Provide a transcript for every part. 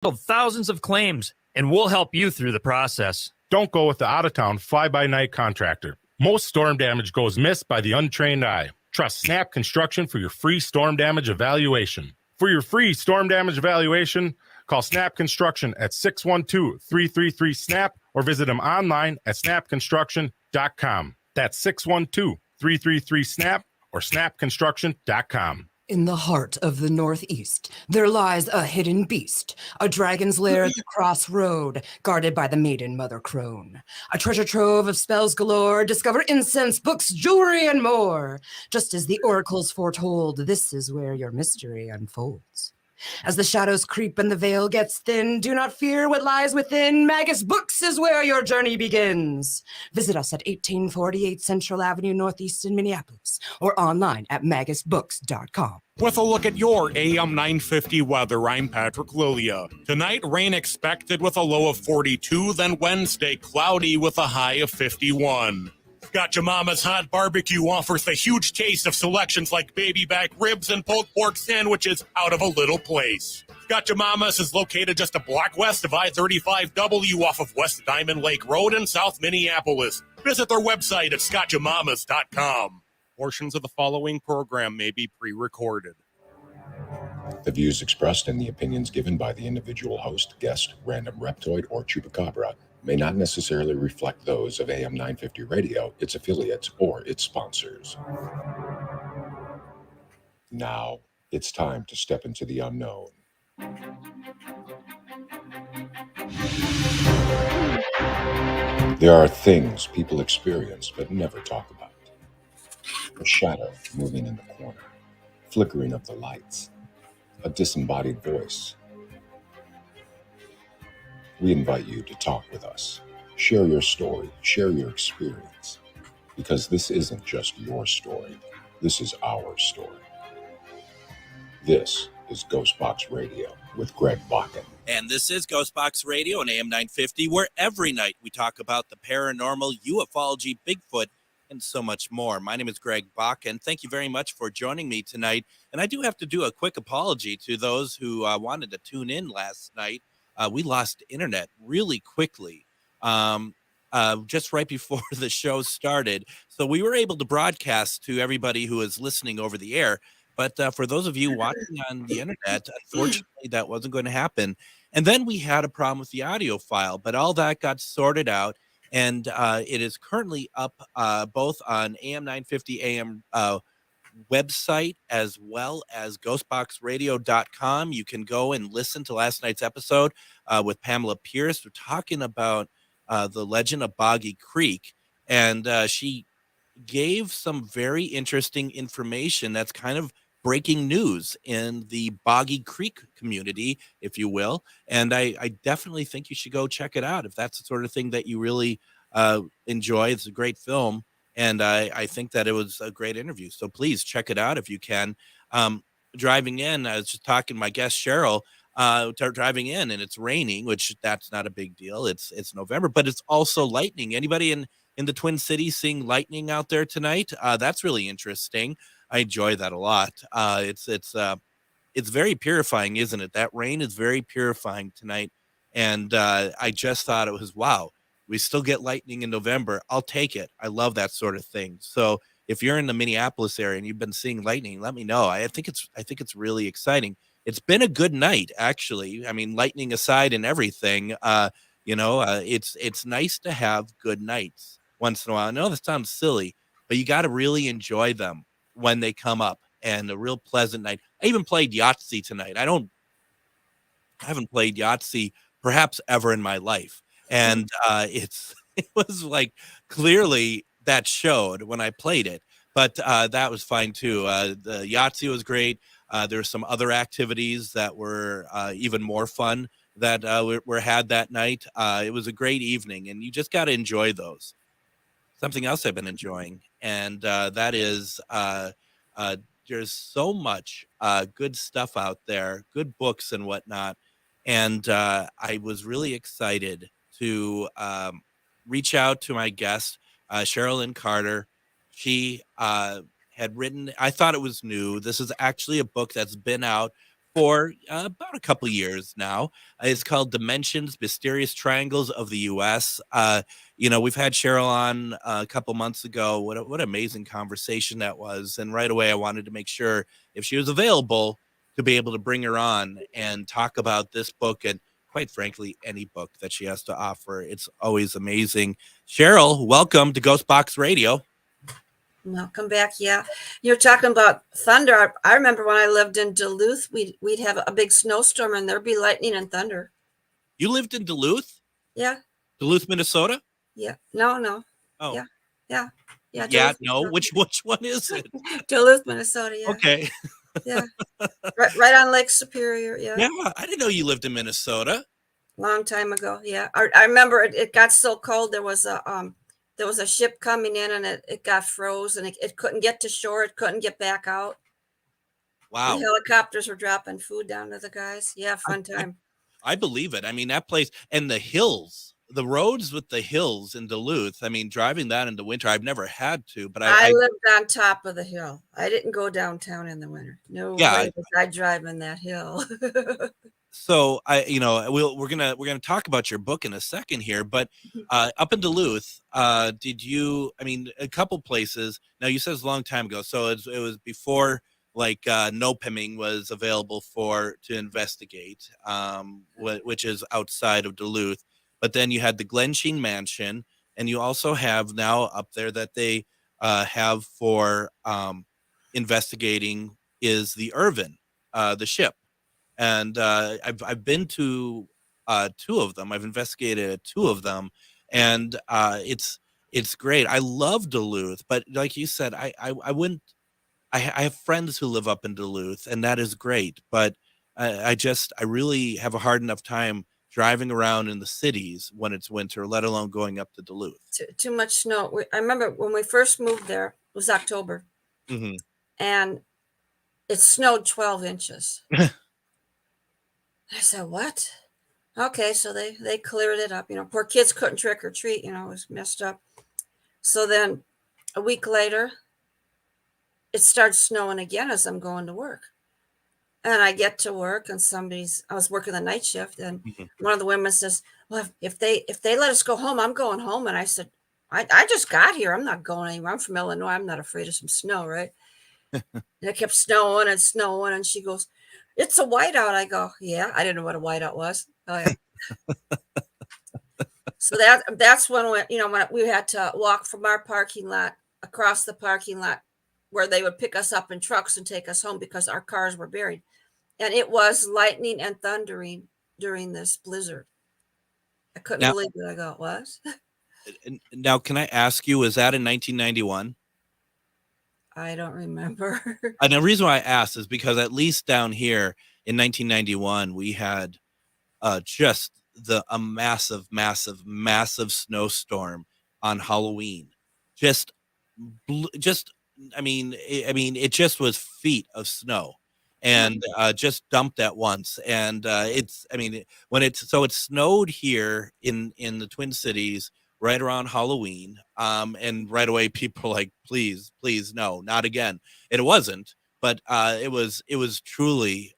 thousands of claims, and we'll help you through the process. Don't go with the out-of-town fly-by-night contractor. Most storm damage goes missed by the untrained eye. Trust Snap Construction for your free storm damage evaluation. For your free storm damage evaluation, call Snap Construction at 612-333-SNAP or visit them online at snapconstruction.com. That's 612-333-SNAP or snapconstruction.com. In the heart of the Northeast, there lies a hidden beast, a dragon's lair at the crossroad, guarded by the maiden Mother Crone. A treasure trove of spells galore, discover incense, books, jewelry, and more. Just as the oracles foretold, this is where your mystery unfolds. As the shadows creep and the veil gets thin, do not fear what lies within. Magus Books is where your journey begins. Visit us at 1848 Central Avenue Northeast in Minneapolis or online at magusbooks.com. With a look at your AM 950 weather, I'm Patrick Lilia. Tonight, rain expected with a low of 42, then Wednesday, cloudy with a high of 51. Gotcha Mama's Hot Barbecue offers the huge taste of selections like baby back ribs and pulled pork sandwiches out of a little place. Gotcha Mama's is located just a block west of I-35W off of West Diamond Lake Road in South Minneapolis. Visit their website at scotchamamas.com. Portions of the following program may be pre-recorded. The views expressed and the opinions given by the individual host, guest, random reptoid, or chupacabra may not necessarily reflect those of AM 950 Radio, its affiliates, or its sponsors. Now, it's time to step into the unknown. There are things people experience but never talk about. A shadow moving in the corner, flickering of the lights, a disembodied voice. We invite you to talk with us. Share your story, share your experience, because this isn't just your story. This is our story. This is GhostBox Radio with Greg Bakun. And this is GhostBox Radio on AM 950, where every night we talk about the paranormal, ufology, Bigfoot, and so much more. My name is Greg Bakun. Thank you very much for joining me tonight. And I do have to do a quick apology to those who wanted to tune in last night. We lost internet really quickly, just right before the show started. So we were able to broadcast to everybody who is listening over the air. But for those of you watching on the internet, unfortunately, that wasn't going to happen. And then we had a problem with the audio file, but all that got sorted out. And it is currently up both on AM 950 AM website as well as ghostboxradio.com. You can go and listen to last night's episode with Pamela Pierce. We're talking about the legend of Boggy Creek, and she gave some very interesting information that's kind of breaking news in the Boggy Creek community, if you will. And I definitely think you should go check it out if that's the sort of thing that you really enjoy. It's a great film. And I think that it was a great interview. So please check it out if you can. Driving in, I was just talking to my guest, Cheryl, driving in, and it's raining, which that's not a big deal. It's November, but it's also lightning. Anybody in the Twin Cities seeing lightning out there tonight? That's really interesting. I enjoy that a lot. It's very purifying, isn't it? That rain is very purifying tonight. And I just thought it was, wow. We still get lightning in November. I'll take it. I love that sort of thing. So if you're in the Minneapolis area and you've been seeing lightning, let me know. I think it's really exciting. It's been a good night, actually. I mean, lightning aside and everything, it's nice to have good nights once in a while. I know that sounds silly, but you got to really enjoy them when they come up, and a real pleasant night. I even played Yahtzee tonight. I haven't played Yahtzee perhaps ever in my life. And it was like clearly that showed when I played it, but that was fine too. The Yahtzee was great. There were some other activities that were even more fun that were had that night. It was a great evening, and you just got to enjoy those. Something else I've been enjoying, and that is there's so much good stuff out there, good books and whatnot. And I was really excited to reach out to my guest, Cheryl Lynn Carter. She had written, I thought it was new. This is actually a book that's been out for about a couple years now. It's called Dimensions, Mysterious Triangles of the U.S. We've had Cheryl on a couple months ago. What an amazing conversation that was. And right away, I wanted to make sure if she was available to be able to bring her on and talk about this book and, quite frankly, any book that she has to offer. It's always amazing. Cheryl, welcome to GhostBox Radio. Welcome back. Yeah, you're talking about thunder. I remember when I lived in Duluth, we'd have a big snowstorm and there'd be lightning and thunder. You lived in Duluth? Yeah. Duluth, Minnesota? Yeah. No. Oh. Yeah. Yeah. No. Which one is it? Duluth, Minnesota. Yeah. Okay. Yeah. right on Lake Superior. Yeah. Yeah. I didn't know you lived in Minnesota. Long time ago. Yeah. I remember it got so cold. There was a ship coming in and it got froze and it couldn't get to shore. It couldn't get back out. Wow. The helicopters were dropping food down to the guys. Yeah. Fun time. I believe it. I mean, that place and the hills, the roads with the hills in Duluth. I mean, driving that in the winter, I've never had to, but I lived on top of the hill. I didn't go downtown in the winter. No way was I driving that hill. So we're gonna talk about your book in a second here, but up in Duluth, did you? I mean, a couple places. Now you said it's a long time ago, so it was before NOPEMing was available to investigate, which is outside of Duluth. But then you had the Glensheen Mansion, and you also have now up there that they have for investigating is the Irvin, the ship. And I've been to two of them. I've investigated two of them, and it's great. I love Duluth, but like you said, I wouldn't. I have friends who live up in Duluth, and that is great. But I really have a hard enough time driving around in the cities when it's winter, let alone going up to Duluth. Too much snow. I remember when we first moved there. It was October, and it snowed 12 inches. I said, what? Okay, so they cleared it up. Poor kids couldn't trick or treat. It was messed up. So then a week later, it starts snowing again as I'm going to work. And I get to work and I was working the night shift. And one of the women says, well, if they let us go home, I'm going home. And I said, I just got here. I'm not going anywhere. I'm from Illinois. I'm not afraid of some snow, right? And it kept snowing and snowing. And she goes, it's a whiteout. I go, yeah. I didn't know what a whiteout was. Oh yeah. So that's when when we had to walk from our parking lot across the parking lot where they would pick us up in trucks and take us home because our cars were buried. And it was lightning and thundering during this blizzard. I couldn't believe it. I go, it was. Now, can I ask you, was that in 1991? I don't remember. And the reason why I asked is because at least down here in 1991, we had just a massive snowstorm on Halloween. I mean, it just was feet of snow, and just dumped at once. And it snowed here in the Twin Cities right around Halloween. And right away people were like, please, no, not again. And it wasn't, but it was truly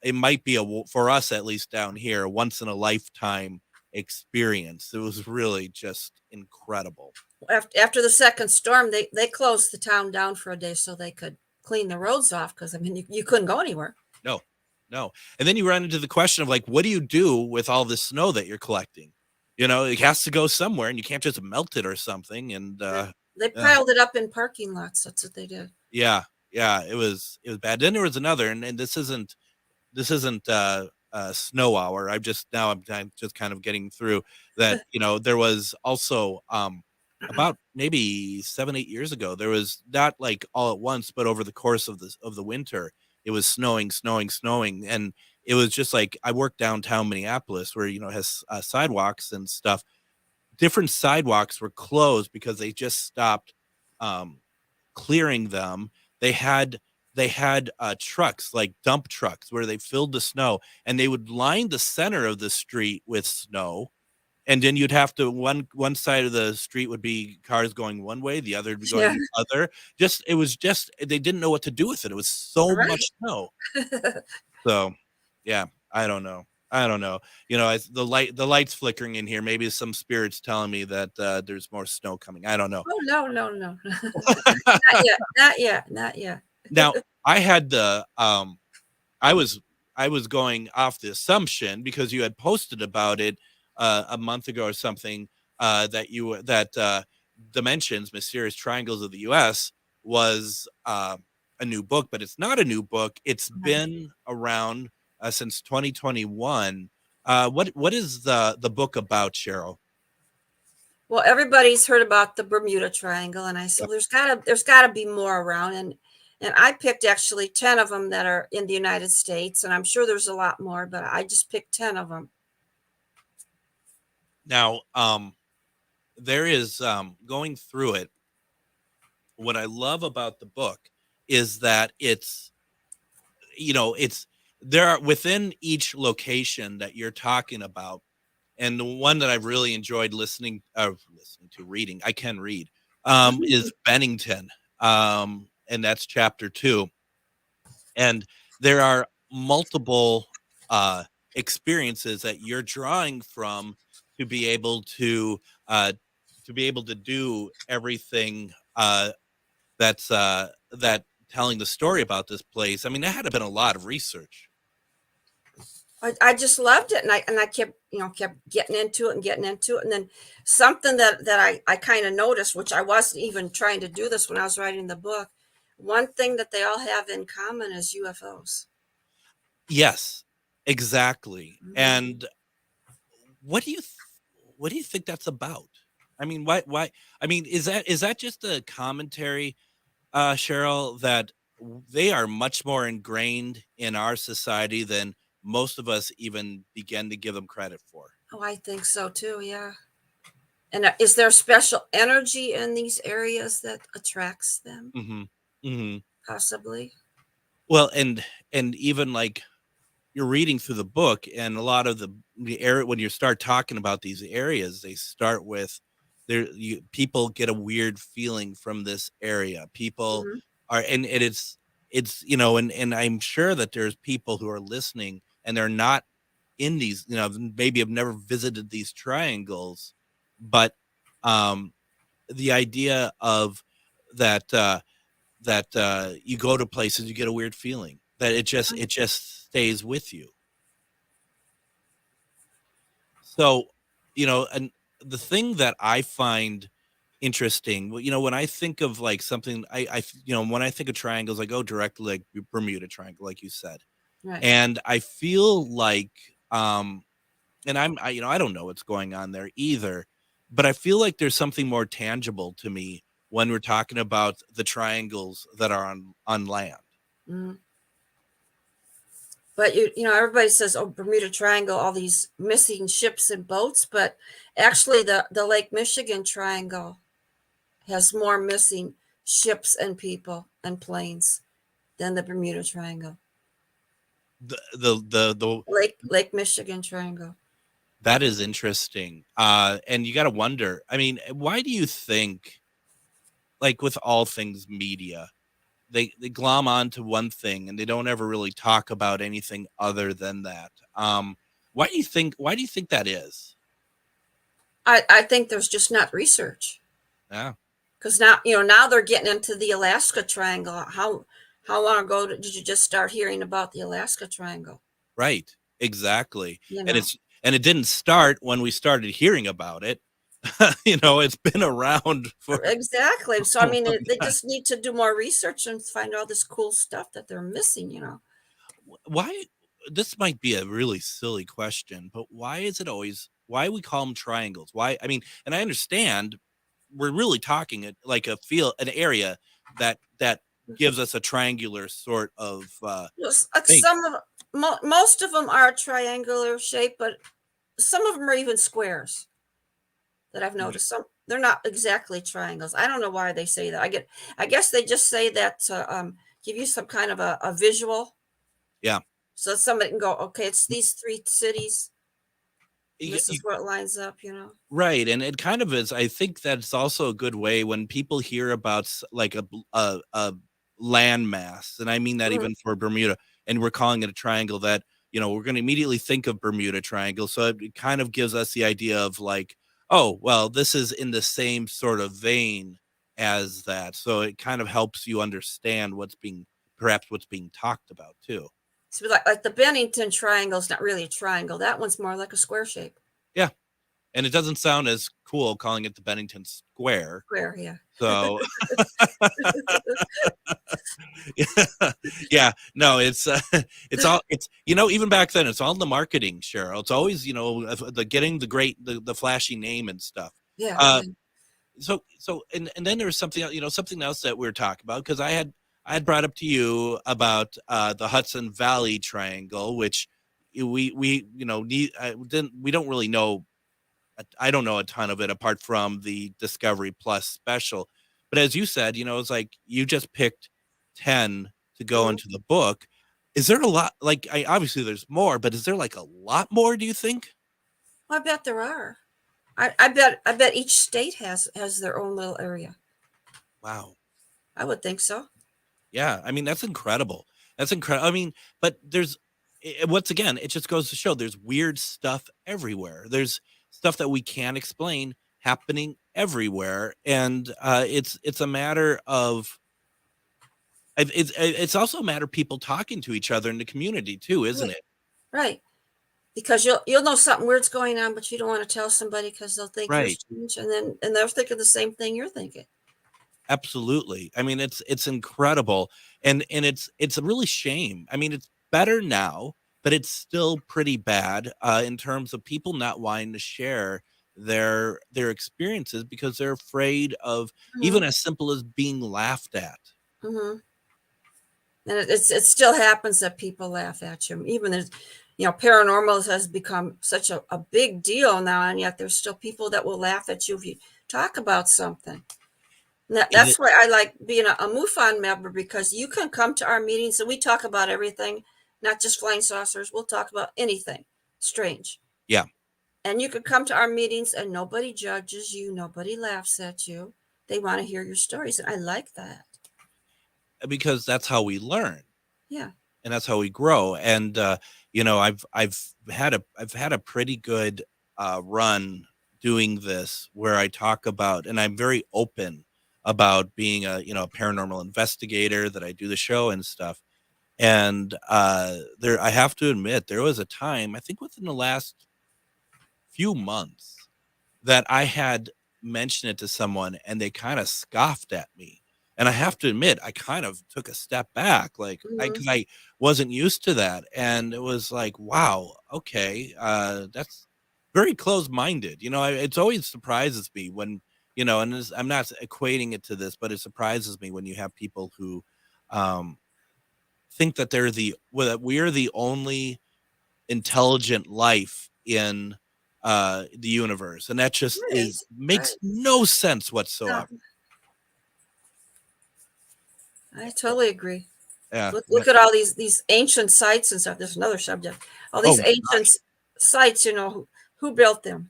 it might be for us, at least down here, once in a lifetime experience. It was really just incredible. After the second storm, they closed the town down for a day so they could clean the roads off. Cause you couldn't go anywhere. No. And then you run into the question of what do you do with all this snow that you're collecting? It has to go somewhere, and you can't just melt it or something. And they piled it up in parking lots. That's what they did. Yeah. It was bad. Then there was another, and this isn't snow hour. I'm just kind of getting through that. There was also about maybe 7-8 years ago, there was not all at once, but over the course of the winter, it was snowing, and it was just I worked downtown Minneapolis, where it has sidewalks and stuff. Different sidewalks were closed because they just stopped clearing them. They had trucks, dump trucks, where they filled the snow, and they would line the center of the street with snow, And then you'd have to one side of the street would be cars going one way, the other would be going the other. It was just they didn't know what to do with it. It was so much snow. So, yeah, I don't know. The light's flickering in here. Maybe some spirits telling me that there's more snow coming. I don't know. Oh, no. Not yet. Now, I had I was going off the assumption because you had posted about it a month ago or something that Dimensions, Mysterious Triangles of the U.S. was a new book, but it's not a new book. It's been around since 2021. What is the book about, Cheryl? Well, everybody's heard about the Bermuda Triangle, and I said there's gotta be more around, and I picked actually 10 of them that are in the United States, and I'm sure there's a lot more, but I just picked 10 of them. Now, there is going through it. What I love about the book is that there are within each location that you're talking about, and the one that I've really enjoyed reading, I can read, is Bennington, and that's chapter 2. And there are multiple experiences that you're drawing from to be able to do everything that telling the story about this place. I mean, there had to have been a lot of research. I just loved it, and I kept getting into it, and then something that I kind of noticed, which I wasn't even trying to do this when I was writing the book. One thing that they all have in common is UFOs. Yes, exactly. Mm-hmm. And what do you think that's about? I mean, why? I mean, is that just a commentary, Cheryl, that they are much more ingrained in our society than most of us even begin to give them credit for? Oh, I think so too. Yeah. And is there special energy in these areas that attracts them? Mm-hmm. Mm-hmm. Possibly. Well, and even like you're reading through the book, and a lot of the area, when you start talking about these areas, they start with people get a weird feeling from this area. People are, and it's and I'm sure that there's people who are listening and they're not in these, maybe have never visited these triangles, but the idea of that you go to places, you get a weird feeling that it just stays with you. So, and the thing that I find interesting, when I think of like something, when I think of triangles, I go directly like Bermuda Triangle, like you said. Right. And I feel like, and I don't know what's going on there either, but I feel like there's something more tangible to me when we're talking about the triangles that are on land. Mm. But everybody says, "Oh, Bermuda Triangle, all these missing ships and boats," but actually, the Lake Michigan Triangle has more missing ships and people and planes than the Bermuda Triangle. The Lake Michigan Triangle. That is interesting. And you got to wonder. I mean, why do you think, like with all things media, they glom onto one thing and they don't ever really talk about anything other than that? Why do you think that is? I think there's just not research. Yeah. Because now they're getting into the Alaska Triangle. How long ago did you just start hearing about the Alaska Triangle? Right. Exactly. And it didn't start when we started hearing about it. It's been around for exactly. So I mean, they just need to do more research and find all this cool stuff that they're missing. Why? This might be a really silly question, but why we call them triangles? Why? I mean, and I understand we're really talking like an area that gives us a triangular sort of. Most of them are triangular shape, but some of them are even squares. That I've noticed. Some they're not exactly triangles. I don't know why they say that. I guess they just say that to give you some kind of a visual. Yeah. So somebody can go, okay, it's these 3 cities. This is where it lines up, Right. And it kind of is. I think that's also a good way when people hear about like a landmass, and I mean that even for Bermuda, and we're calling it a triangle, that, we're going to immediately think of Bermuda Triangle. So it kind of gives us the idea of like, oh, well, this is in the same sort of vein as that. So it kind of helps you understand what's being talked about too. So like the Bennington Triangle is not really a triangle. That one's more like a square shape. Yeah. And it doesn't sound as cool calling it the Bennington Square. Square, yeah. So, yeah, no, it's even back then, it's all in the marketing, Cheryl. It's always, getting the flashy name and stuff. Yeah. So, and then there was something else that we were talking about, because I had brought up to you about the Hudson Valley Triangle, which we don't really know. I don't know a ton of it apart from the Discovery Plus special. But as you said, it's like you just picked 10 to go into the book. Is there a lot? Like, obviously there's more, but is there like a lot more, do you think? Well, I bet there are. I bet each state has their own little area. Wow. I would think so. Yeah. I mean, that's incredible. That's incredible. I mean, but once again, it just goes to show there's weird stuff everywhere. There's stuff that we can't explain happening everywhere. And it's a matter of, it's also a matter of people talking to each other in the community too, isn't it? Right. Because you'll know something weird's going on, but you don't want to tell somebody because they'll think you're strange, and they're thinking the same thing you're thinking. Absolutely. I mean, it's incredible. And it's a really shame. I mean, it's better now, but it's still pretty bad in terms of people not wanting to share their experiences because they're afraid of even as simple as being laughed at. Mm-hmm. And it still happens that people laugh at you. Even as, paranormal has become such a big deal now, and yet there's still people that will laugh at you if you talk about something. That's why I like being a MUFON member, because you can come to our meetings and we talk about everything, not just flying saucers. We'll talk about anything strange. Yeah. And you can come to our meetings and nobody judges you. Nobody laughs at you. They want to hear your stories. And I like that. Because that's how we learn. Yeah. And that's how we grow. And, I've had a pretty good run doing this, where I talk about, and I'm very open about being a paranormal investigator, that I do the show and stuff. And I have to admit, there was a time, I think within the last few months, that I had mentioned it to someone and they kind of scoffed at me. And I have to admit, I kind of took a step back, like, because I wasn't used to that. And it was like, wow, okay, that's very closed-minded. It always surprises me when, and I'm not equating it to this, but it surprises me when you have people who think that we're the only intelligent life in the universe, and that just makes no sense whatsoever. I totally agree. Yeah. Look at all these ancient sites and stuff. There's another subject. All these ancient sites, who built them,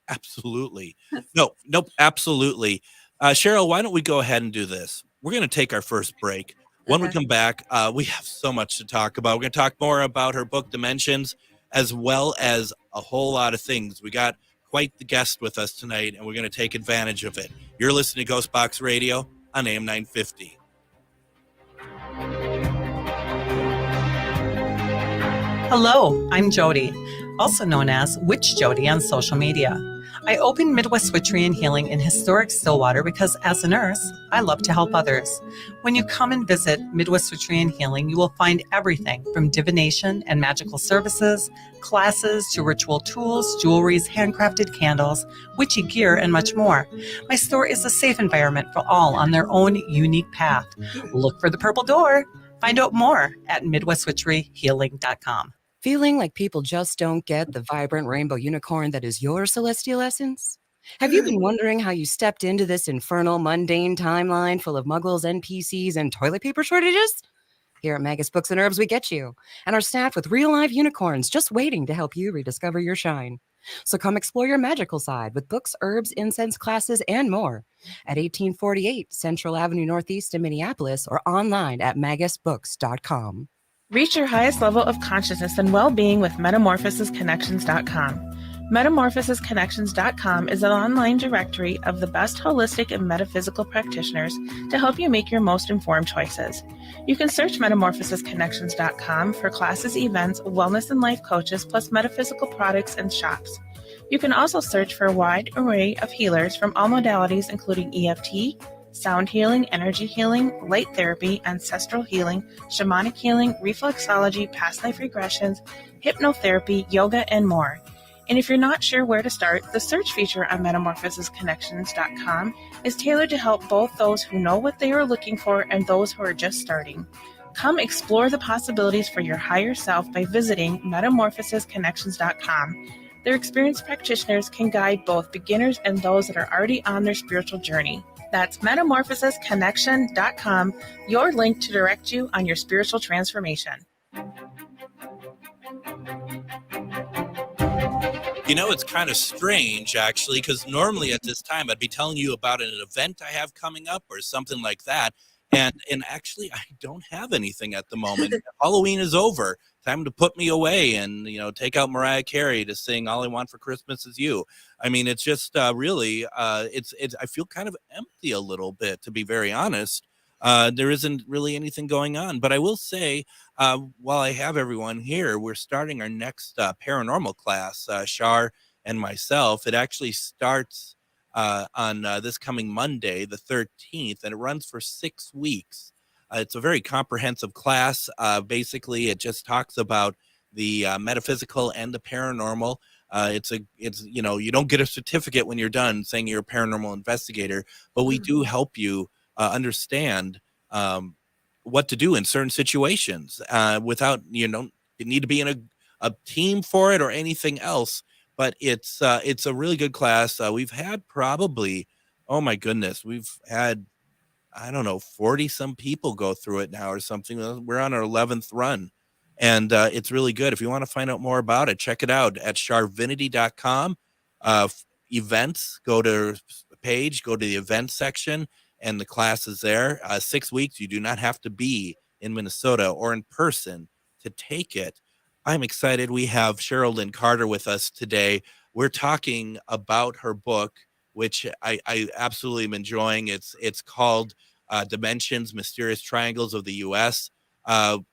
Absolutely. Nope, absolutely. Cheryl, why don't we go ahead and do this? We're going to take our first break. When we come back, we have so much to talk about. We're going to talk more about her book, Dimensions, as well as a whole lot of things. We got quite the guest with us tonight, and we're going to take advantage of it. You're listening to GhostBox Radio on AM 950. Hello, I'm Jody, also known as Witch Jody on social media. I opened Midwest Witchery and Healing in historic Stillwater because, as a nurse, I love to help others. When you come and visit Midwest Witchery and Healing, you will find everything from divination and magical services, classes to ritual tools, jewelries, handcrafted candles, witchy gear, and much more. My store is a safe environment for all on their own unique path. Look for the purple door. Find out more at MidwestWitcheryHealing.com. Feeling like people just don't get the vibrant rainbow unicorn that is your celestial essence? Have you been wondering how you stepped into this infernal, mundane timeline full of muggles, NPCs, and toilet paper shortages? Here at Magus Books and Herbs, we get you, and are staffed with real-life unicorns just waiting to help you rediscover your shine. So come explore your magical side with books, herbs, incense classes, and more at 1848 Central Avenue Northeast in Minneapolis or online at magusbooks.com. Reach your highest level of consciousness and well-being with metamorphosisconnections.com. Metamorphosisconnections.com is an online directory of the best holistic and metaphysical practitioners to help you make your most informed choices. You can search metamorphosisconnections.com for classes, events, wellness and life coaches, plus metaphysical products and shops. You can also search for a wide array of healers from all modalities, including EFT, sound healing, energy healing, light therapy, ancestral healing, shamanic healing, reflexology, past life regressions, hypnotherapy, yoga, and more. And if you're not sure where to start, the search feature on metamorphosisconnections.com is tailored to help both those who know what they are looking for and those who are just starting. Come explore the possibilities for your higher self by visiting metamorphosisconnections.com. Their experienced practitioners can guide both beginners and those that are already on their spiritual journey. That's metamorphosisconnection.com, your link to direct you on your spiritual transformation. You know, it's kind of strange, actually, because normally at this time I'd be telling you about an event I have coming up or something like that. And actually, I don't have anything at the moment. Halloween is over. Time to put me away and, take out Mariah Carey to sing All I Want for Christmas Is You. I mean, it's just really, it's I feel kind of empty a little bit, to be very honest. There isn't really anything going on. But I will say, while I have everyone here, we're starting our next paranormal class, Shar and myself. It actually starts on this coming Monday, the 13th, and it runs for 6 weeks. It's a very comprehensive class. Basically, it just talks about the metaphysical and the paranormal. It's you don't get a certificate when you're done saying you're a paranormal investigator, but we do help you understand what to do in certain situations without, you need to be in a team for it or anything else. But it's a really good class. We've had probably, oh my goodness, we've had, I don't know, 40 some people go through it now or something. We're on our 11th run, and it's really good. If you want to find out more about it, check it out at sharvinity.com. Events, go to page, go to the event section, and the class is there. 6 weeks. You do not have to be in Minnesota or in person to take it. I'm excited. We have Cheryl Lynn Carter with us today. We're talking about her book, which I absolutely am enjoying. It's called Dimensions, Mysterious Triangles of the U.S. Cheryl,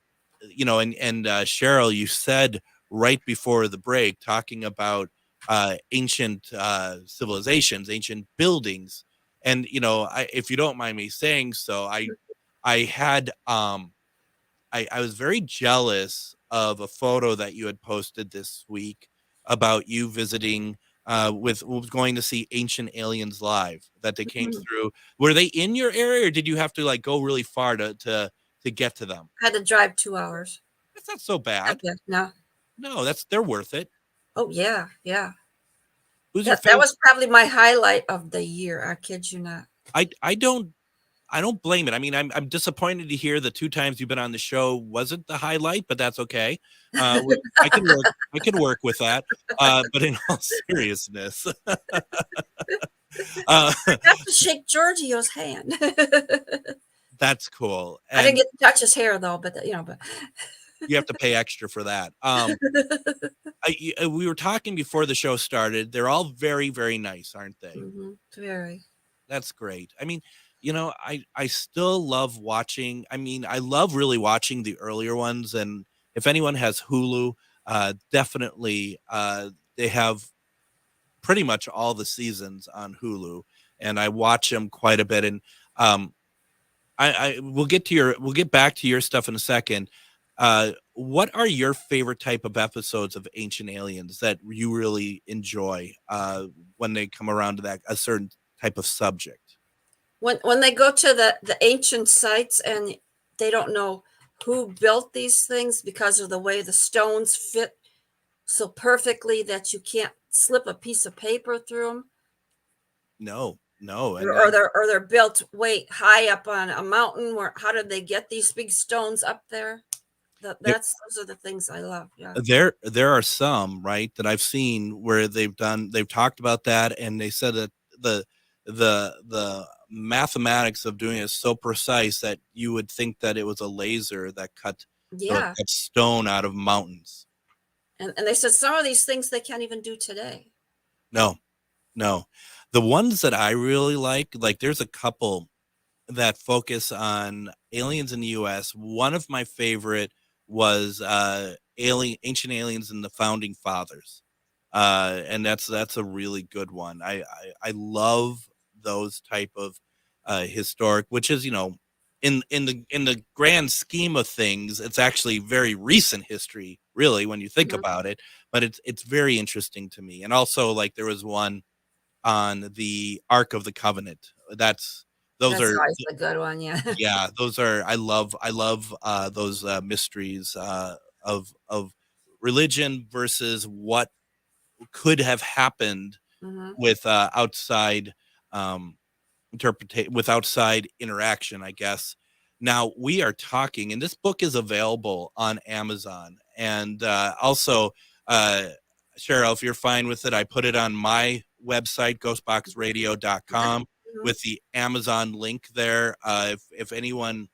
you said right before the break, talking about ancient civilizations, ancient buildings. And, if you don't mind me saying so, I had I was very jealous of a photo that you had posted this week about you visiting going to see Ancient Aliens live, that they came through. Were they in your area, or did you have to go really far to get to them? I had to drive 2 hours. That's not so bad. No, they're worth it. Oh yeah. Who's your favorite? That was probably my highlight of the year. I kid you not. I don't blame it. I mean, I'm disappointed to hear the 2 times you've been on the show wasn't the highlight, but that's okay. I can work with that. But in all seriousness, I got to shake Giorgio's hand. That's cool. And I didn't get to touch his hair though, but you have to pay extra for that. We were talking before the show started. They're all very, very nice, aren't they? Mm-hmm. Very. That's great. I mean, I still love watching. I mean, I love really watching the earlier ones. And if anyone has Hulu, definitely they have pretty much all the seasons on Hulu, and I watch them quite a bit. And we'll get back to your stuff in a second. What are your favorite type of episodes of Ancient Aliens that you really enjoy when they come around to a certain type of subject? When they go to the ancient sites and they don't know who built these things because of the way the stones fit so perfectly that you can't slip a piece of paper through them. No. Or they're built way high up on a mountain. How did they get these big stones up there? Those are the things I love. Yeah. There are some, right, that I've seen where they've talked about that, and they said that the mathematics of doing it is so precise that you would think that it was a laser that cut stone out of mountains. And they said some of these things they can't even do today. No. The ones that I really like there's a couple that focus on aliens in the U.S. One of my favorite was Ancient Aliens and the Founding Fathers. And that's a really good one. I love those type of historic, which is, in the grand scheme of things, it's actually very recent history, really, when you think about it, but it's very interesting to me. And also, like, there was one on the Ark of the Covenant. That's always a good one. Yeah. Yeah, those are, I love those mysteries of religion versus what could have happened with outside with outside interaction, I guess. Now we are talking, and this book is available on Amazon, and also Cheryl, if you're fine with it, I put it on my website, ghostboxradio.com, with the Amazon link there. If anyone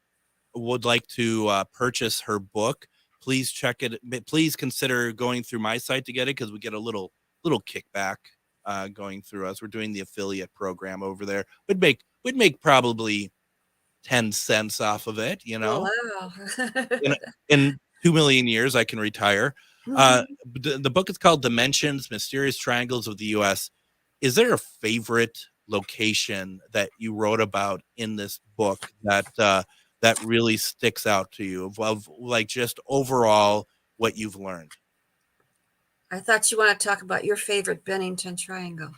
would like to purchase her book, please check it. Please consider going through my site to get it, because we get a little kickback going through us. We're doing the affiliate program over there. We'd make probably 10 cents off of it, Oh, wow. in 2 million years I can retire. The book is called Dimensions, Mysterious Triangles of the U.S. Is there a favorite location that you wrote about in this book that really sticks out to you of like just overall what you've learned? I thought you want to talk about your favorite Bennington Triangle.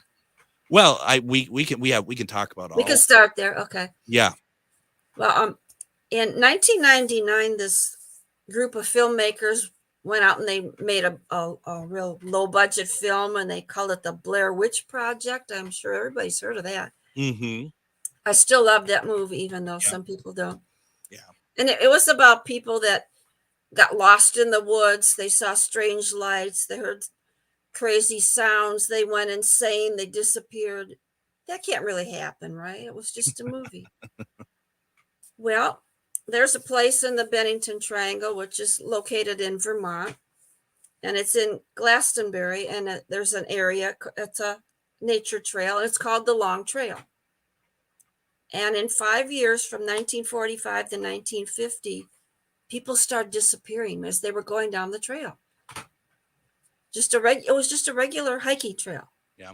Well, we can talk about all. We can start there. Okay. Yeah. Well, in 1999, this group of filmmakers went out and they made a real low budget film, and they called it the Blair Witch Project. I'm sure everybody's heard of that. Mm-hmm. I still love that movie, even though some people don't. Yeah. And it was about people that got lost in the woods. They saw strange lights. They heard crazy sounds. They went insane. They disappeared. That can't really happen, right? It was just a movie. Well, there's a place in the Bennington Triangle, which is located in Vermont, and it's in Glastonbury, and there's an area, it's a nature trail, and it's called the Long Trail. And in 5 years, from 1945 to 1950, people started disappearing as they were going down the trail. It was just a regular hiking trail. Yeah.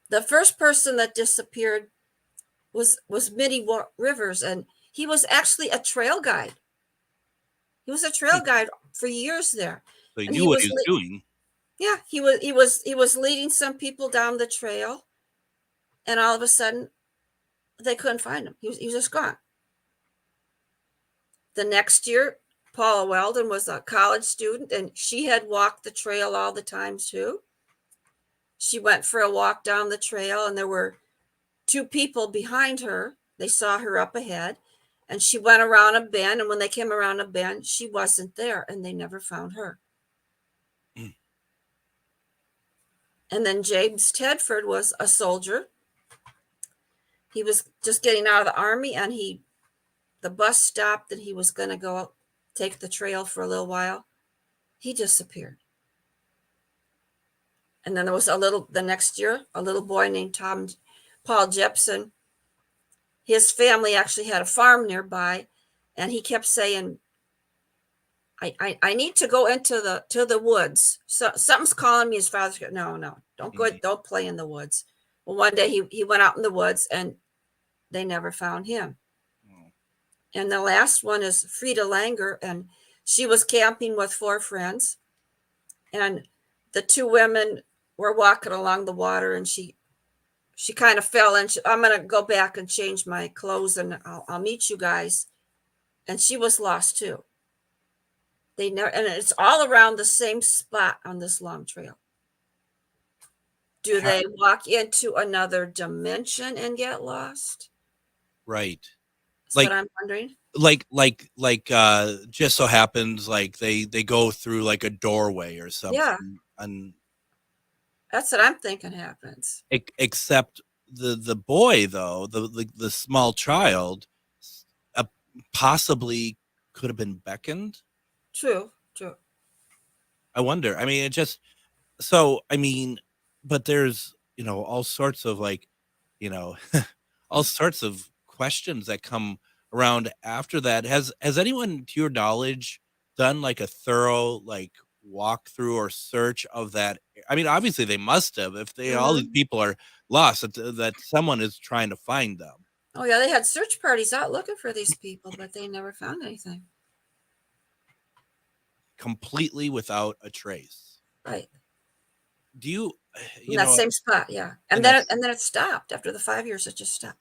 The first person that disappeared was Mitty Rivers, and he was actually a trail guide. He was a trail guide for years there. So he knew what he was doing. Yeah, he was leading some people down the trail, and all of a sudden, they couldn't find him. He was just gone. The next year, Paula Weldon was a college student, and she had walked the trail all the time too. She went for a walk down the trail, and there were two people behind her. They saw her up ahead, and she went around a bend, and when they came around a bend, she wasn't there, and they never found her. And then James Tedford was a soldier. He was just getting out of the army, and the bus stopped, and he was going to go take the trail for a little while. He disappeared. And then there was the next year, a little boy named Paul Jepson. His family actually had a farm nearby, and he kept saying, I need to go into the woods. So something's calling me. His father said, no, don't go, don't play in the woods. Well, one day he went out in the woods, and they never found him. And the last one is Frida Langer, and she was camping with 4 friends, and the 2 women were walking along the water, and she kind of fell, and I'm going to go back and change my clothes, and I'll meet you guys. And she was lost too. And it's all around the same spot on this long trail. Do they walk into another dimension and get lost? Right. That's what I'm wondering. Just so happens like they go through like a doorway or something. Yeah. And that's what I'm thinking happens. Except the boy though, the small child, possibly could have been beckoned. True. I wonder. I mean, but there's, all sorts of like, all sorts of questions that come around after that. Has anyone, to your knowledge, done like a thorough like walkthrough or search of that? I mean, obviously they must have. If all these people are lost, that someone is trying to find them. Oh yeah, they had search parties out looking for these people, but they never found anything. Completely without a trace. Right. Do you? In that same spot, yeah. And then it stopped after the 5 years. It just stopped.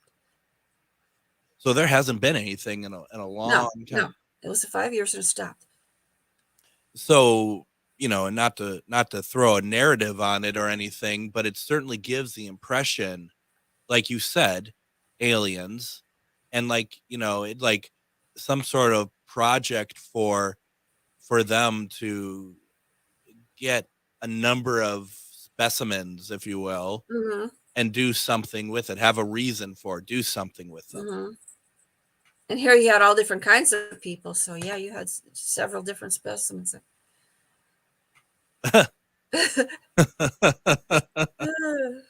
So there hasn't been anything in a long time. No, it was the 5 years and it stopped. So, and not to throw a narrative on it or anything, but it certainly gives the impression, like you said, aliens, and like, it like some sort of project for them to get a number of specimens, if you will, and do something with it, have a reason for it, do something with them. And here you had all different kinds of people. So yeah, you had several different specimens.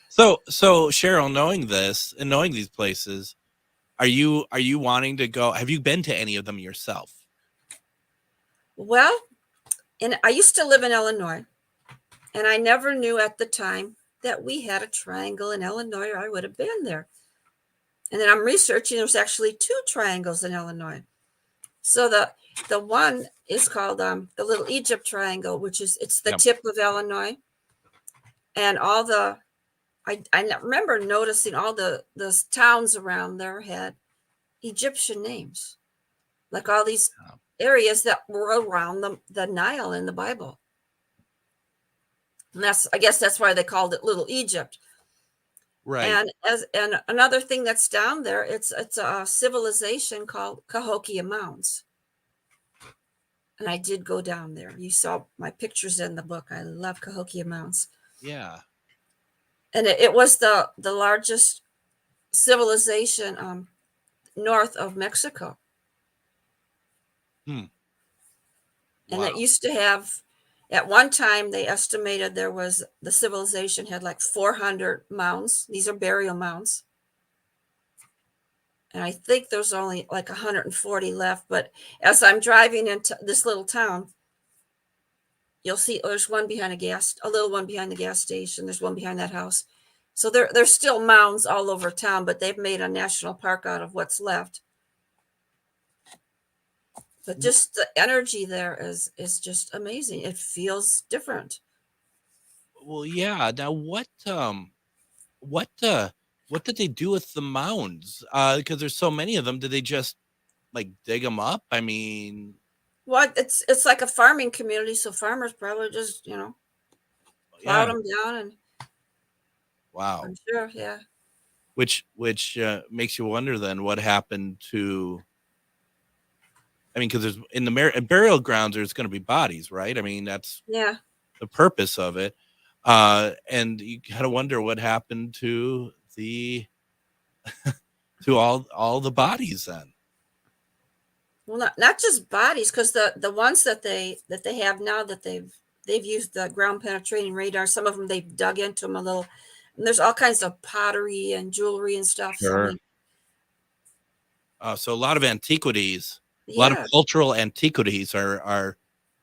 So Cheryl, knowing this and knowing these places, are you wanting to go? Have you been to any of them yourself? Well, and I used to live in Illinois, and I never knew at the time that we had a triangle in Illinois, or I would have been there. And then I'm researching, there's actually 2 triangles in Illinois. So the one is called the Little Egypt Triangle, which is, it's the tip of Illinois. And all I remember noticing all the towns around there had Egyptian names, like all these areas that were around the Nile in the Bible. And I guess that's why they called it Little Egypt. Right. And another thing that's down there, it's a civilization called Cahokia Mounds. And I did go down there. You saw my pictures in the book. I love Cahokia Mounds. Yeah. And it was the largest civilization north of Mexico. And it used to have, at one time, they estimated the civilization had like 400 mounds. These are burial mounds. And I think there's only like 140 left. But as I'm driving into this little town, you'll see there's one behind a little one behind the gas station. There's one behind that house. So there's still mounds all over town, but they've made a national park out of what's left. But just the energy there is just amazing. It feels different. Well, yeah. Now, what did they do with the mounds? Because there's so many of them. Did they just like dig them up? I mean, well, it's like a farming community, so farmers probably just plowed them down and. Wow. I'm sure, yeah. Which makes you wonder then what happened to. I mean, because there's in the burial grounds, there's going to be bodies, right? I mean, that's the purpose of it. And you gotta wonder what happened to the to all the bodies then. Well, not just bodies, because the ones that they have now that they've used the ground penetrating radar. Some of them they've dug into them a little, and there's all kinds of pottery and jewelry and stuff. Sure. So a lot of antiquities, a lot of cultural antiquities are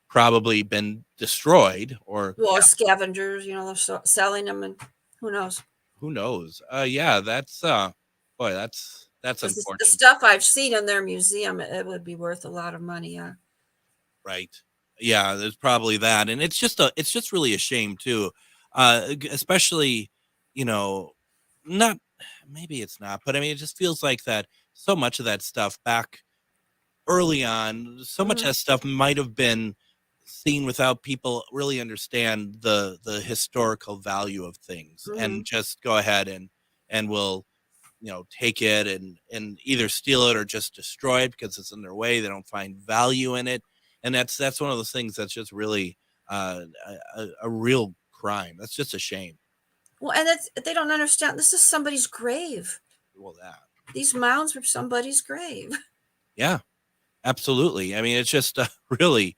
probably been destroyed or scavengers, they're selling them, and who knows? Yeah, that's that's unfortunate. The stuff I've seen in their museum, it would be worth a lot of money. Yeah. Right. Yeah, there's probably that. And it's just really a shame too. Especially, not, maybe it's not, but I mean, it just feels like that so much of that stuff back early on, so much of that stuff might have been seen without people really understand the historical value of things, and just go ahead and we'll take it and either steal it or just destroy it because it's in their way. They don't find value in it. And that's one of those things that's just really a real crime. That's just a shame. Well, and they don't understand. This is somebody's grave. Well, these mounds were somebody's grave. Yeah, absolutely. I mean, it's just really,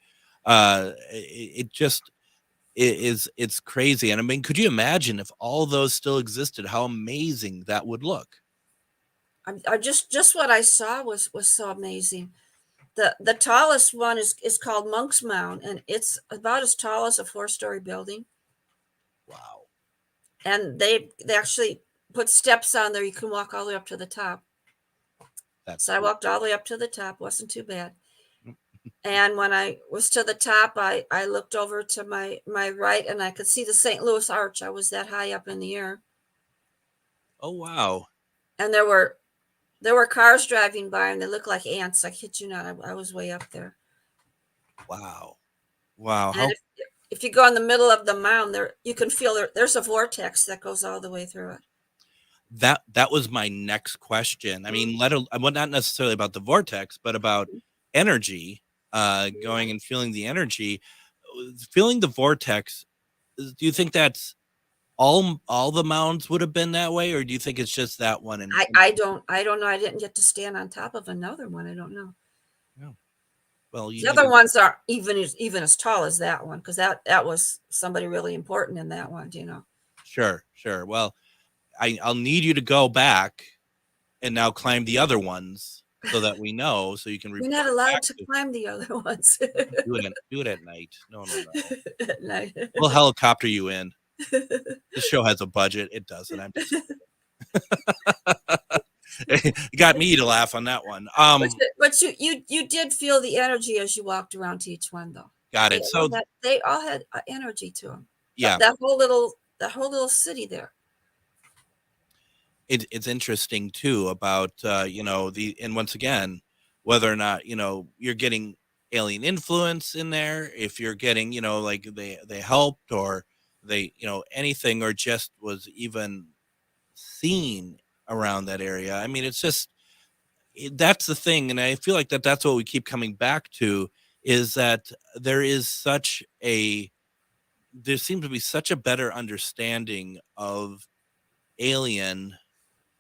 it's crazy. And I mean, could you imagine if all those still existed, how amazing that would look? I just what I saw was so amazing. The tallest one is called Monk's Mound, and it's about as tall as a 4-story building. Wow. And they actually put steps on there. You can walk all the way up to the top. So I walked all the way up to the top. Wasn't too bad. And when I was to the top, I looked over to my right, and I could see the St. Louis Arch. I was that high up in the air. Oh, wow. And there were cars driving by, and they looked like ants. I kid you not. I was way up there. Wow. Wow. And if you go in the middle of the mound, you can feel there's a vortex that goes all the way through it. That was my next question. I mean, not necessarily about the vortex, but about energy, going and feeling the energy, feeling the vortex. Do you think that's all the mounds would have been that way, or do you think it's just that one? And I don't know. I didn't get to stand on top of another one. I don't know. Yeah. Well, the other ones are even as tall as that one, because that was somebody really important in that one. Sure. Well, I'll need you to go back and now climb the other ones so that we know, so you can. You're not allowed to climb the other ones. do it at night. No. At night. We'll helicopter you in. This show has a budget. It doesn't. I'm just. You got me to laugh on that one. But you did feel the energy as you walked around to each one, though. Got it. So they all had energy to them. Yeah. That whole little city there. It's interesting too about and once again, whether or not you're getting alien influence in there, if you're getting like they helped, or they anything, or just was even seen around that area. I mean, it's just that's the thing, and I feel like that's what we keep coming back to, is that there seems to be such a better understanding of alien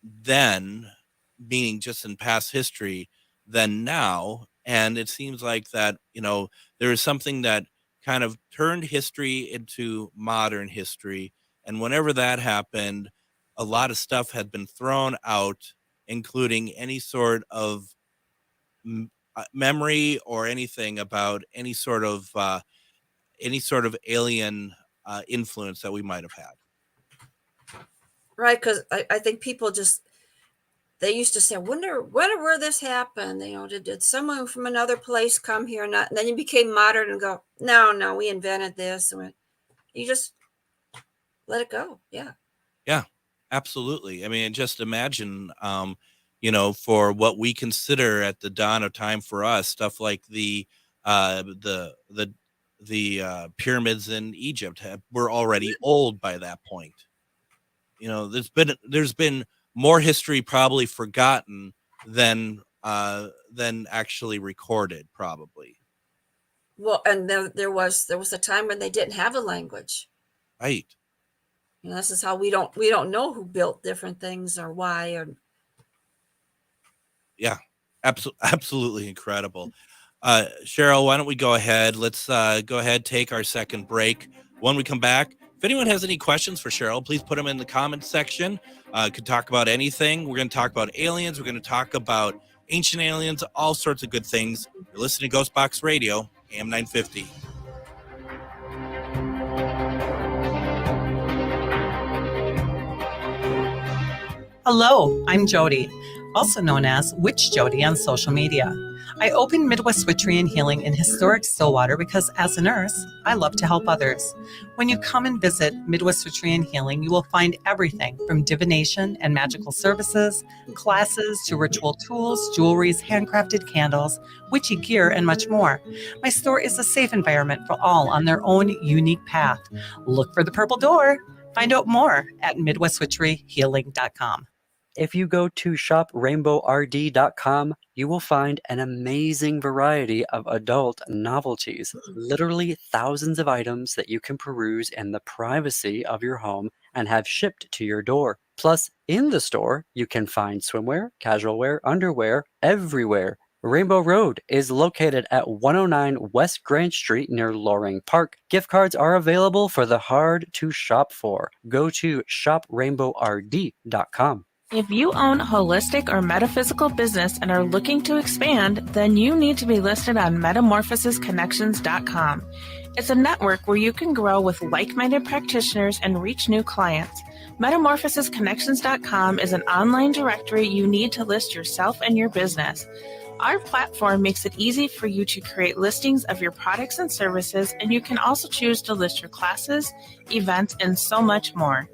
then, meaning just in past history, than now. And it seems like that there is something that kind of turned history into modern history, and whenever that happened, a lot of stuff had been thrown out, including any sort of memory or anything about any sort of alien influence that we might have had. Right, because I think people they used to say, wonder where this happened. Did someone from another place come here? And then you became modern and go, no, we invented this. And you just let it go. Yeah. Yeah, absolutely. I mean, just imagine, for what we consider at the dawn of time for us, stuff like the pyramids in Egypt were already old by that point. There's been more history probably forgotten than actually recorded, probably. Well, and there was a time when they didn't have a language. Right. This is how we don't know who built different things or why. Yeah, absolutely incredible. Cheryl, why don't we go ahead? Let's go ahead, take our second break. When we come back, if anyone has any questions for Cheryl, please put them in the comments section. Could talk about anything. We're going to talk about aliens. We're going to talk about ancient aliens, all sorts of good things. You're listening to GhostBox Radio, AM 950. Hello, I'm Jody, also known as Witch Jody on social media. I opened Midwest Witchery and Healing in historic Stillwater because as a nurse, I love to help others. When you come and visit Midwest Witchery and Healing, you will find everything from divination and magical services, classes to ritual tools, jewelries, handcrafted candles, witchy gear, and much more. My store is a safe environment for all on their own unique path. Look for the purple door. Find out more at MidwestWitcheryHealing.com. If you go to shoprainbowrd.com, you will find an amazing variety of adult novelties, literally thousands of items that you can peruse in the privacy of your home and have shipped to your door. Plus, in the store, you can find swimwear, casual wear, underwear, everywhere. Rainbow Road is located at 109 West Grand Street near Loring Park. Gift cards are available for the hard to shop for. Go to shoprainbowrd.com. If you own a holistic or metaphysical business and are looking to expand, then you need to be listed on metamorphosisconnections.com. It's a network where you can grow with like-minded practitioners and reach new clients. Metamorphosisconnections.com is an online directory you need to list yourself and your business. Our platform makes it easy for you to create listings of your products and services, and you can also choose to list your classes, events, and so much more.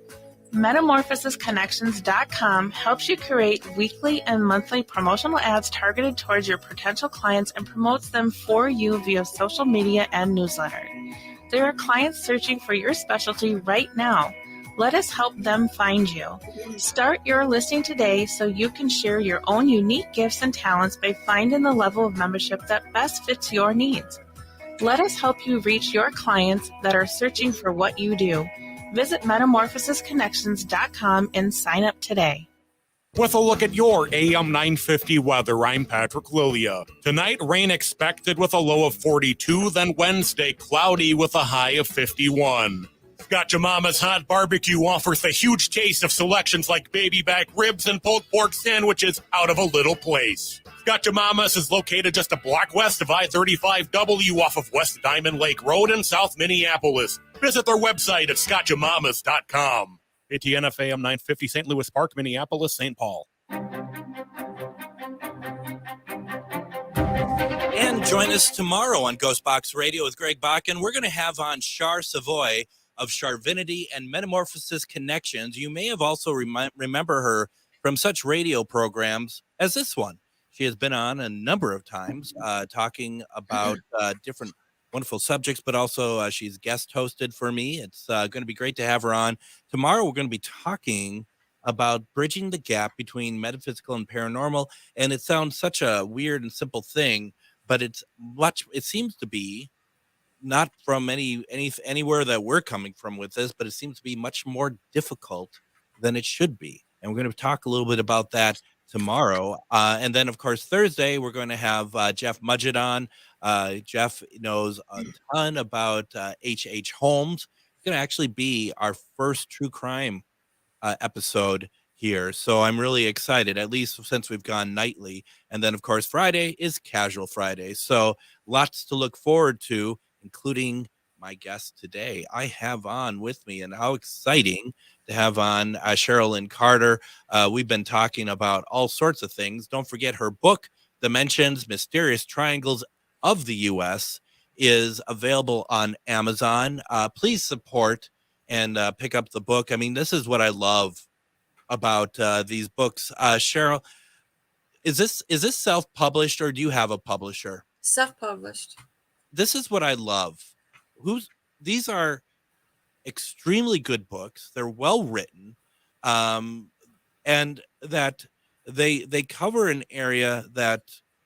Metamorphosisconnections.com helps you create weekly and monthly promotional ads targeted towards your potential clients and promotes them for you via social media and newsletter. There are clients searching for your specialty right now. Let us help them find you. Start your listing today so you can share your own unique gifts and talents by finding the level of membership that best fits your needs. Let us help you reach your clients that are searching for what you do. Visit metamorphosisconnections.com and sign up today. With a look at your AM 950 weather, I'm Patrick Lilia. Tonight, rain expected with a low of 42, then Wednesday, cloudy with a high of 51. Got Your Mama's Hot Barbecue offers the huge taste of selections like baby back ribs and pulled pork sandwiches out of a little place. Got Your Mama's is located just a block west of I-35W off of West Diamond Lake Road in South Minneapolis. Visit their website at scotchyourmamas.com. ATNF AM 950 St. Louis Park, Minneapolis, St. Paul. And join us tomorrow on GhostBox Radio with Greg Bakun. We're going to have on Char Savoy of Charvinity and Metamorphosis Connections. You may have also remember her from such radio programs as this one. She has been on a number of times talking about different wonderful subjects, but also she's guest hosted for me. It's going to be great to have her on. Tomorrow, we're going to be talking about bridging the gap between metaphysical and paranormal. And it sounds such a weird and simple thing, but it seems to be not from anywhere that we're coming from with this, but it seems to be much more difficult than it should be. And we're going to talk a little bit about that tomorrow. And then, of course, Thursday, we're going to have Jeff Mudgett on. Jeff knows a ton about H.H. Holmes. It's going to actually be our first true crime episode here. So I'm really excited, at least since we've gone nightly. And then, of course, Friday is Casual Friday. So lots to look forward to, including my guest today. I have on with me, and how exciting to have on Cheryl Lynn Carter. We've been talking about all sorts of things. Don't forget her book, Dimensions, Mysterious Triangles of the U.S., is available on Amazon. Please support and pick up the book. I mean, this is what I love about these books. Cheryl, is this self-published, or do you have a publisher? Self-published. This is what I love. These are extremely good books. They're well written, and that they cover an area that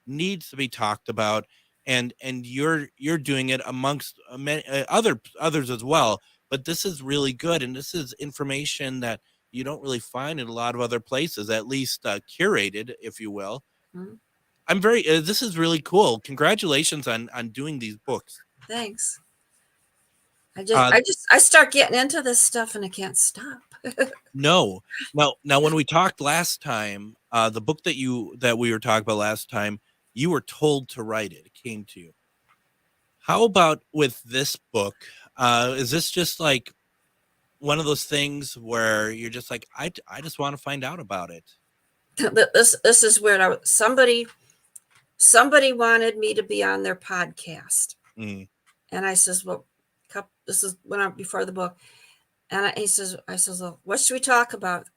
needs to be talked about, and you're doing it amongst many others as well. But this is really good, and this is information that you don't really find in a lot of other places, at least curated, if you will. Mm-hmm. I'm this is really cool. Congratulations on doing these books. Thanks. I start getting into this stuff and I can't stop. No. Now, when we talked last time, the book that we were talking about last time, you were told to write it. It came to you. How about with this book? Is this just like one of those things where you're just like, I just want to find out about it? This is where somebody wanted me to be on their podcast. Mm. And I says, well, this is before the book. And I says, well, what should we talk about?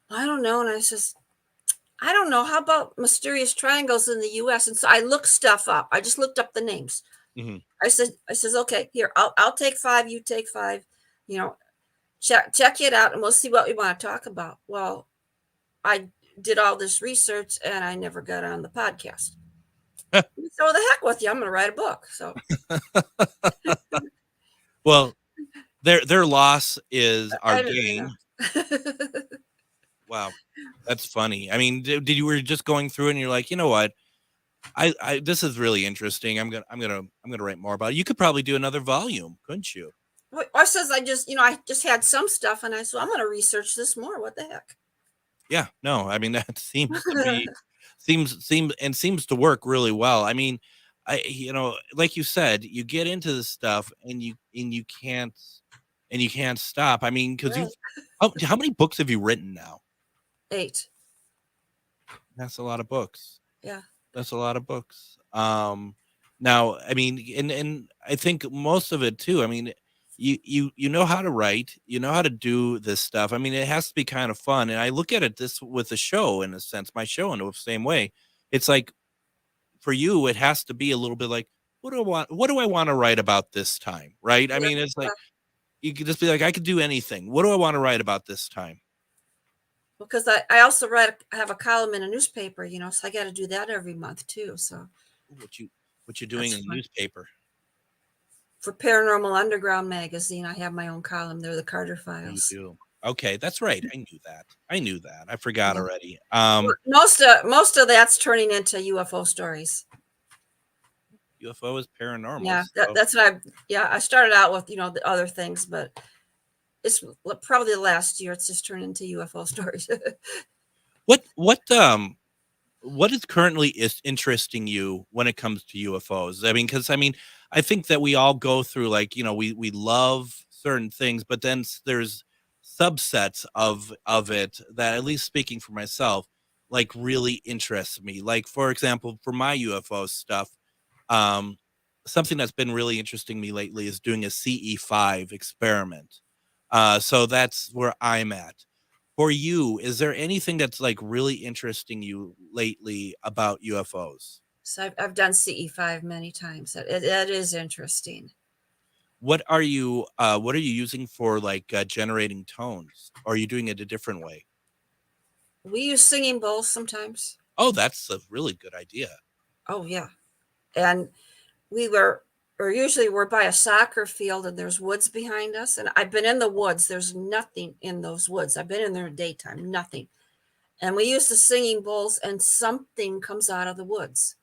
I don't know. And I says, I don't know. How about mysterious triangles in the U.S.? And so I looked stuff up. I just looked up the names. Mm-hmm. I says, okay, here, I'll take 5. You take 5, check it out and we'll see what we want to talk about. Well, I did all this research and I never got on the podcast. So the heck with you, I'm going to write a book. So, well, their loss is our didn't gain. know. Wow, that's funny. I mean, did you were just going through and you're like, you know what? I this is really interesting. I'm gonna write more about it. You could probably do another volume, couldn't you? Or says I just had some stuff and I said, I'm going to research this more. What the heck? Yeah, no, I mean, that seems to be seems to work really well. I mean, like you said, you get into this stuff and you can't stop. I mean, because Right. how many books have you written now? 8. That's a lot of books. Yeah. That's a lot of books. Now, I mean, and I think most of it too. I mean, you know how to write, you know how to do this stuff. I mean, it has to be kind of fun. And I look at it this with the show in a sense, my show in the same way. It's like for you, it has to be a little bit like, what do I want to write about this time? Right. I mean, it's like you could just be like, I could do anything. What do I want to write about this time? Because I also have a column in a newspaper, so I got to do that every month too. So what you're doing That's in the fun. newspaper? For Paranormal Underground magazine, I have my own column there, the Carter You Files. do. Okay, that's right. I knew that. I forgot Yeah. already. Most of that's turning into UFO stories. UFO is paranormal. Yeah, so- that's what I started out with, the other things, but it's probably the last year it's just turned into UFO stories. What is currently interesting you when it comes to UFOs? I mean, because I think that we all go through like, we love certain things, but then there's subsets of it that, at least speaking for myself, like really interests me. Like, for example, for my UFO stuff, something that's been really interesting me lately is doing a CE5 experiment. So that's where I'm at. For you, is there anything that's like really interesting you lately about UFOs? So I've done CE5 many times. That is interesting. What are you using for like generating tones? Or are you doing it a different way? We use singing bowls sometimes. Oh, that's a really good idea. Oh yeah. And we're by a soccer field and there's woods behind us. And I've been in the woods. There's nothing in those woods. I've been in there in daytime, nothing. And we use the singing bowls and something comes out of the woods.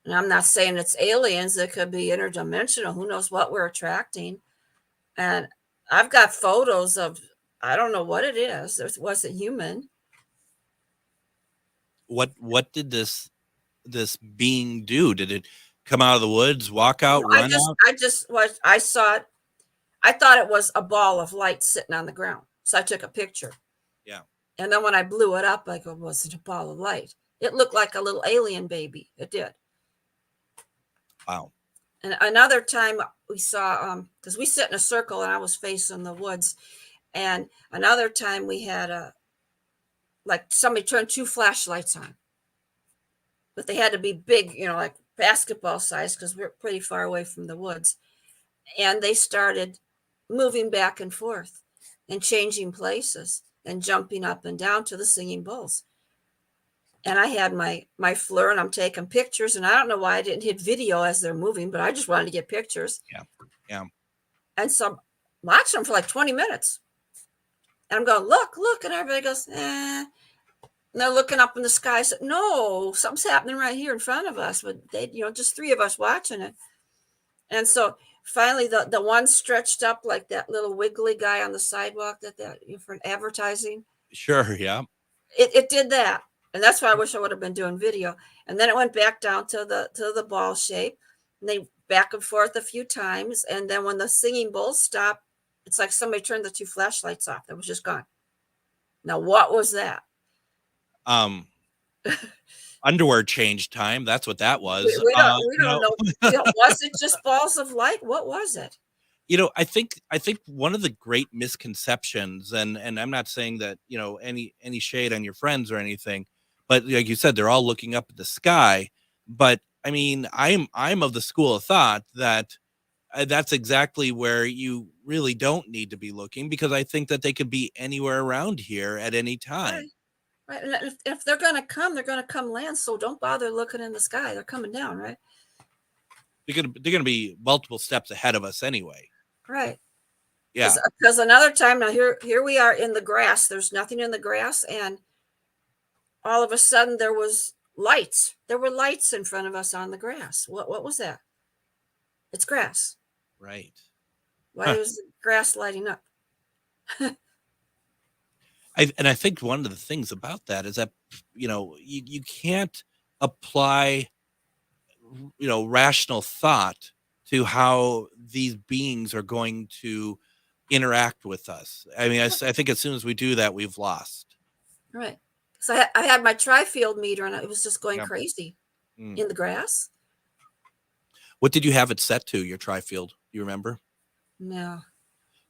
And I'm not saying it's aliens. It could be interdimensional. Who knows what we're attracting. And I've got photos of, I don't know what it is. It wasn't human. What did this being do? Did it come out of the woods, walk out, run out? I saw it. I thought it was a ball of light sitting on the ground. So I took a picture. Yeah. And then when I blew it up, it wasn't a ball of light. It looked like a little alien baby. It did. Wow. And another time we saw, because we sit in a circle and I was facing the woods. And another time we had like somebody turned 2 flashlights on. But they had to be big, like basketball size, because we're pretty far away from the woods. And they started moving back and forth and changing places and jumping up and down to the singing bowls. And I had my FLIR and I'm taking pictures, and I don't know why I didn't hit video as they're moving, but I just wanted to get pictures. Yeah. And so I'm watching them for like 20 minutes. And I'm going, look, and everybody goes, eh. And they're looking up in the sky. I said, no, something's happening right here in front of us. But they, just 3 of us watching it. And so finally the one stretched up like that little wiggly guy on the sidewalk that for advertising. Sure, yeah. It did that. And that's why I wish I would have been doing video. And then it went back down to the ball shape. And they back and forth a few times. And then when the singing bowl stopped, it's like somebody turned the 2 flashlights off. That was just gone. Now, what was that? Underwear change time. That's what that was. We don't know. Was it just balls of light? What was it? I think one of the great misconceptions, and I'm not saying that, any shade on your friends or anything, but like you said, they're all looking up at the sky. But I mean, I'm of the school of thought that that's exactly where you really don't need to be looking, because I think that they could be anywhere around here at any time. Right. And if they're going to come, they're going to come land. So don't bother looking in the sky. They're coming down, right? They're gonna be multiple steps ahead of us anyway. Right. Yeah. Because another time now, here we are in the grass. There's nothing in the grass, and all of a sudden there was lights. There were lights in front of us on the grass. What was that? It's grass. Right. Why was the grass lighting up? I think one of the things about that is that, you can't apply, rational thought to how these beings are going to interact with us. I mean, I think as soon as we do that, we've lost. Right. So I had my tri-field meter, and it was just going Yeah. crazy in the grass. What did you have it set to, your tri-field? Do you remember? No.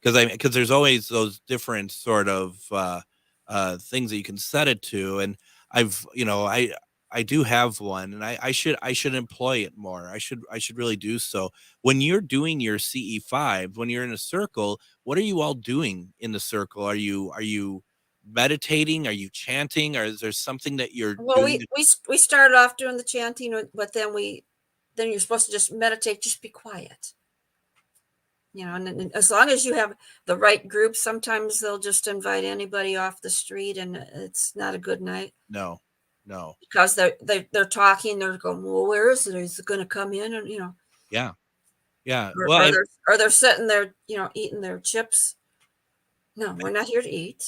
Because there's always those different sort of things that you can set it to, and I do have one, and I should employ it more. I should really do so. When you're doing your CE5, when you're in a circle, what are you all doing in the circle? Are you meditating? Are you chanting? Or is there something that you're doing? We started off doing the chanting, but then you're supposed to just meditate, just be quiet. And as long as you have the right group, sometimes they'll just invite anybody off the street, and it's not a good night. No. Because they're talking, they're going, well, where is it? Is it going to come in? And Yeah. Or they're sitting there, eating their chips. No, we're not here to eat.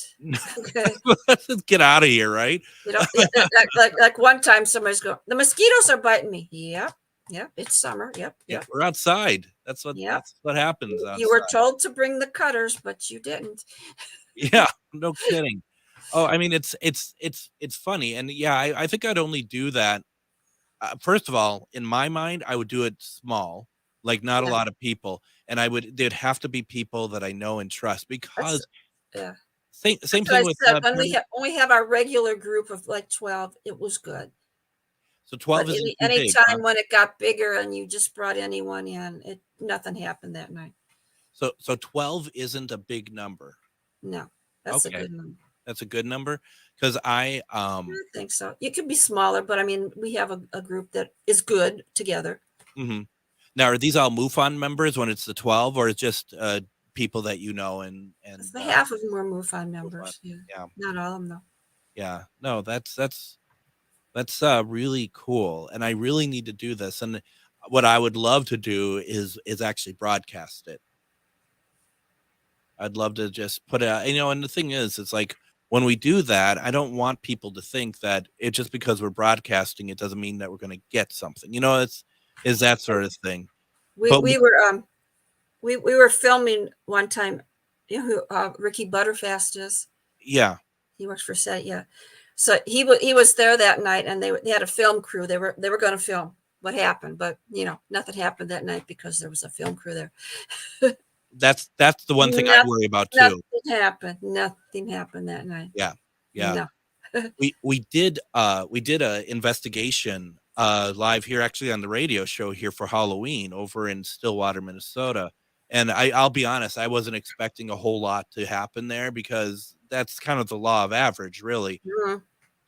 Okay. Let's get out of here, right? Like one time somebody's going, the mosquitoes are biting me. Yep, it's summer. Yep. We're outside. That's what happens outside. You were told to bring the cutters, but you didn't. Yeah, no kidding. Oh, I mean, it's funny, and yeah, I think I'd only do that. First of all, in my mind, I would do it small, like not a lot of people, and there'd have to be people that I know and trust, because same thing with when we have our regular group of like 12, it was good. So 12 is any time when it got bigger and you just brought anyone in, nothing happened that night. So 12 isn't a big number. No, that's a good number. That's a good number, because I think so. You could be smaller, but I mean, we have a group that is good together. Mm-hmm. Now, are these all MUFON members when it's the 12, or it's just people that you know? And half of them are MUFON members. Yeah, not all of them though. Yeah, no, that's really cool, and I really need to do this. And what I would love to do is actually broadcast it. I'd love to just put it out, and the thing is, it's like, when we do that, I don't want people to think that it's just because we're broadcasting, it doesn't mean that we're going to get something. Is that sort of thing. We were filming one time. Who Ricky Butterfast is? Yeah, he works for SET. Yeah, so he was there that night, and they had a film crew. They were going to film what happened, but nothing happened that night because there was a film crew there. That's the one thing I worry about too. Nothing happened that night. Yeah. No. we did a investigation live here, actually, on the radio show here for Halloween over in Stillwater, Minnesota. And I'll be honest, I wasn't expecting a whole lot to happen there, because that's kind of the law of average, really. Mm-hmm.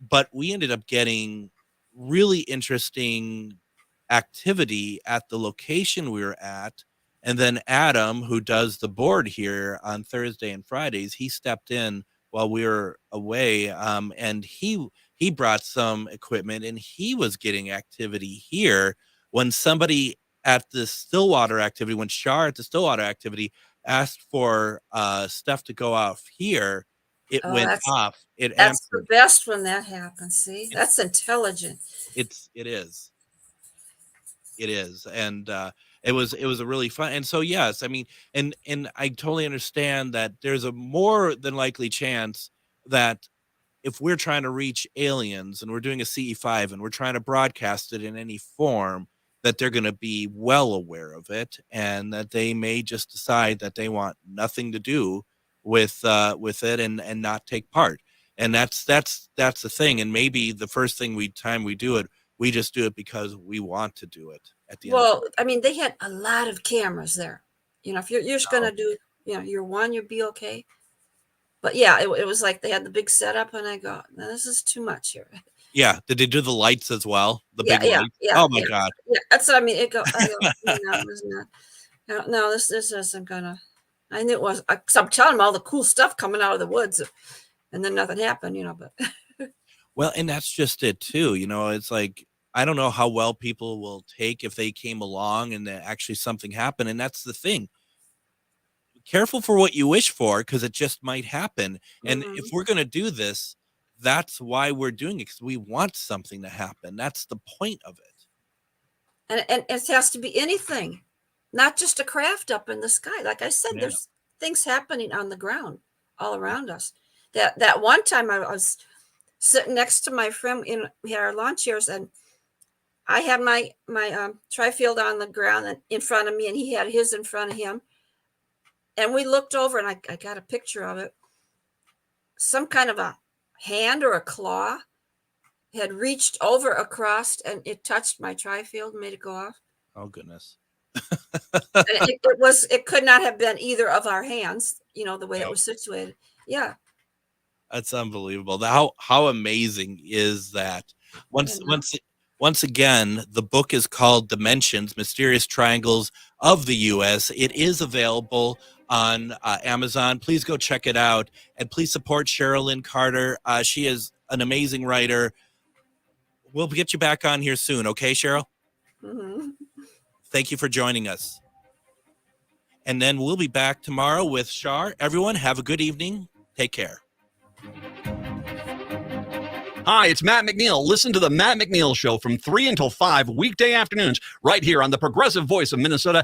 But we ended up getting really interesting activity at the location we were at. And then Adam, who does the board here on Thursday and Fridays, he stepped in while we were away, and he brought some equipment, and he was getting activity here when somebody at the Stillwater activity, when Shar at the Stillwater activity asked for stuff to go off here, it went off. That's answered. The best when that happens. See, that's intelligent. It is, and it was a really fun. And so, yes, I mean, and I totally understand that there's a more than likely chance that if we're trying to reach aliens and we're doing a CE5 and we're trying to broadcast it in any form, that they're going to be well aware of it, and that they may just decide that they want nothing to do with it and not take part. And that's the thing. And maybe the first time we do it, we just do it because we want to do it at the end. Well, I mean, they had a lot of cameras there. If you're just going to do, year one, you'll be okay. But yeah, it was like they had the big setup, and I go, no, this is too much here. Yeah. Did they do the lights as well? The Yeah, big yeah, lights? yeah, Oh my yeah. God. Yeah, that's what I mean. I go, no, this is not. No, this isn't gonna. I knew it was. Cause I'm telling them all the cool stuff coming out of the woods, and then nothing happened, But Well, and that's just it too. It's like, I don't know how well people will take if they came along and then actually something happened. And that's the thing. Careful for what you wish for, because it just might happen. And if we're going to do this, that's why we're doing it, because we want something to happen. That's the point of it. And it has to be anything, not just a craft up in the sky. Like I said, there's things happening on the ground all around us. That one time I was sitting next to my friend, we had our lawn chairs, and I had my tri-field on the ground and in front of me, and he had his in front of him. And we looked over, and I got a picture of it. Some kind of a hand or a claw had reached over across, and it touched my tri-field and made it go off. Oh, goodness. It could not have been either of our hands, the way it was situated. Yeah. That's unbelievable. How amazing is that? Once again, the book is called Dimensions, Mysterious Triangles of the U.S. It is available on Amazon. Please go check it out. And please support Cheryl Lynn Carter. She is an amazing writer. We'll get you back on here soon. Okay, Cheryl? Mm-hmm. Thank you for joining us. And then we'll be back tomorrow with Shar. Everyone, have a good evening. Take care. Hi, it's Matt McNeil. Listen to the Matt McNeil Show from 3 until 5 weekday afternoons right here on the Progressive Voice of Minnesota,